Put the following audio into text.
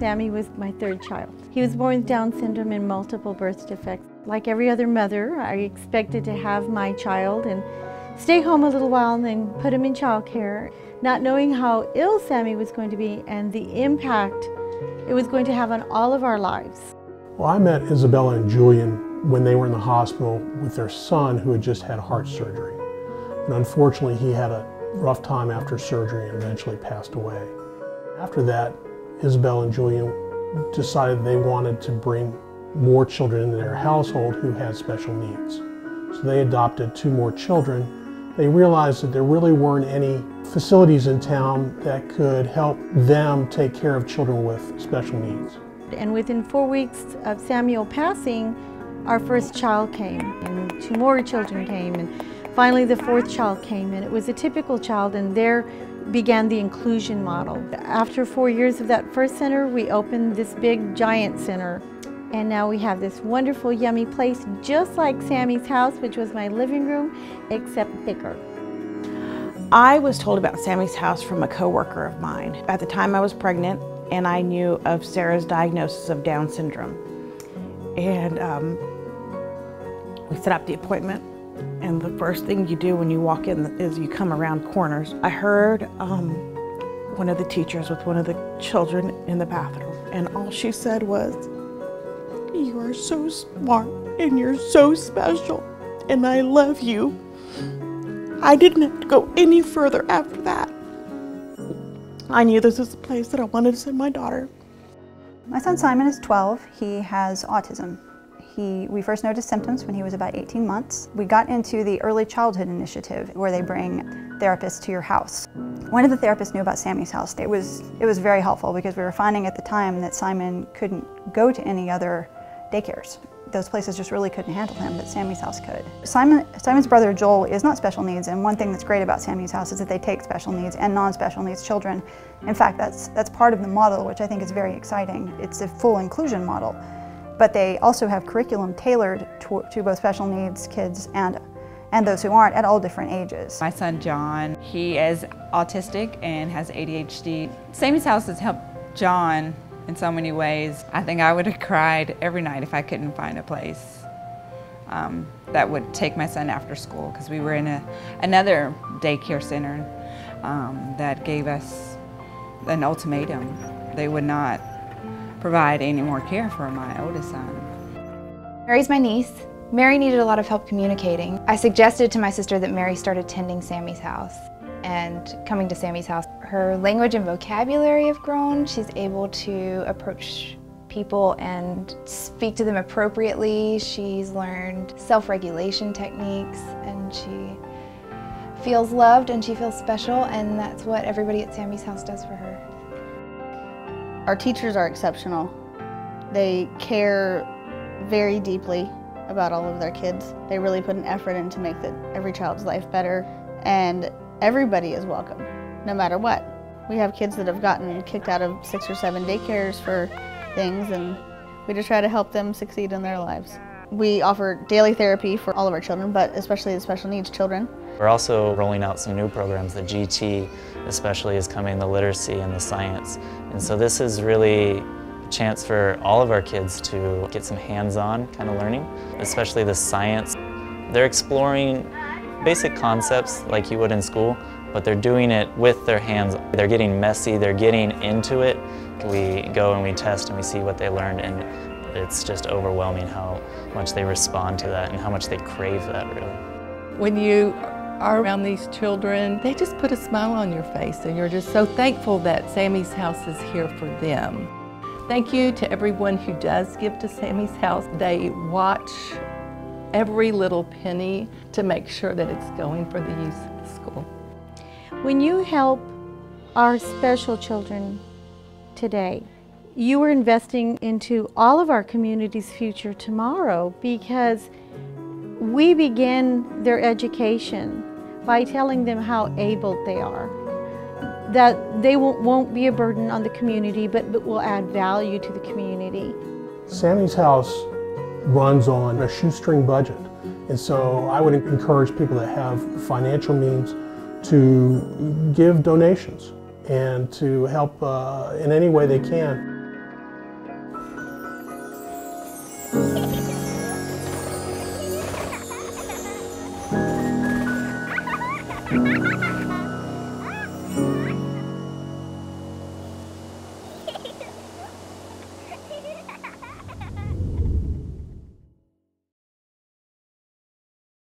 Sammy was my third child. He was born with Down syndrome and multiple birth defects. Like every other mother, I expected to have my child and stay home a little while and then put him in childcare, not knowing how ill Sammy was going to be and the impact it was going to have on all of our lives. Well, I met Isabella and Julian when they were in the hospital with their son who had just had heart surgery. And unfortunately, he had a rough time after surgery and eventually passed away. After that, Isabella and Julian decided they wanted to bring more children into their household who had special needs. So they adopted 2 more children. They realized that there really weren't any facilities in town that could help them take care of children with special needs. And within 4 weeks of Samuel passing, our first child came, and 2 more children came, and finally the 4th child came, and it was a typical child, and there began the inclusion model. After 4 years of that first center, we opened this big giant center. And now we have this wonderful, yummy place, just like Sammy's house, which was my living room, except bigger. I was told about Sammy's house from a coworker of mine. At the time I was pregnant, and I knew of Sarah's diagnosis of Down syndrome. And we set up the appointment, and the first thing you do when you walk in is you come around corners. I heard one of the teachers with one of the children in the bathroom, and all she said was, "You are so smart and you're so special and I love you." I didn't have to go any further after that. I knew this was a place that I wanted to send my daughter. My son Simon is 12. He has autism. We first noticed symptoms when he was about 18 months. We got into the Early Childhood Initiative where they bring therapists to your house. One of the therapists knew about Sammy's house. It was very helpful because we were finding at the time that Simon couldn't go to any other daycares. Those places just really couldn't handle him, but Sammy's house could. Simon's brother Joel is not special needs, and one thing that's great about Sammy's house is that they take special needs and non-special needs children. In fact, that's part of the model, which I think is very exciting. It's a full inclusion model, but they also have curriculum tailored to both special needs kids and those who aren't at all different ages. My son John, he is autistic and has ADHD. Sammy's house has helped John in so many ways. I think I would have cried every night if I couldn't find a place that would take my son after school, because we were in another daycare center that gave us an ultimatum. They would not provide any more care for my oldest son. Mary's my niece. Mary needed a lot of help communicating. I suggested to my sister that Mary start attending Sammy's house and coming to Sammy's house. Her language and vocabulary have grown. She's able to approach people and speak to them appropriately. She's learned self-regulation techniques, and she feels loved and she feels special, and that's what everybody at Sammy's house does for her. Our teachers are exceptional. They care very deeply about all of their kids. They really put an effort in to make every child's life better, and everybody is welcome, no matter what. We have kids that have gotten kicked out of 6 or 7 daycares for things, and we just try to help them succeed in their lives. We offer daily therapy for all of our children, but especially the special needs children. We're also rolling out some new programs. The GT especially is coming, the literacy and the science. And so this is really a chance for all of our kids to get some hands-on kind of learning, especially the science. They're exploring basic concepts like you would in school, but they're doing it with their hands. They're getting messy, they're getting into it. We go and we test and we see what they learned, and it's just overwhelming how much they respond to that and how much they crave that, really. When you are around these children, they just put a smile on your face, and you're just so thankful that Sammy's house is here for them. Thank you to everyone who does give to Sammy's house. They watch every little penny to make sure that it's going for the use of the school. When you help our special children today, you are investing into all of our community's future tomorrow, because we begin their education by telling them how able they are, that they won't be a burden on the community, but will add value to the community. Sammy's house runs on a shoestring budget, and so I would encourage people that have financial means to give donations and to help in any way they can. Bye.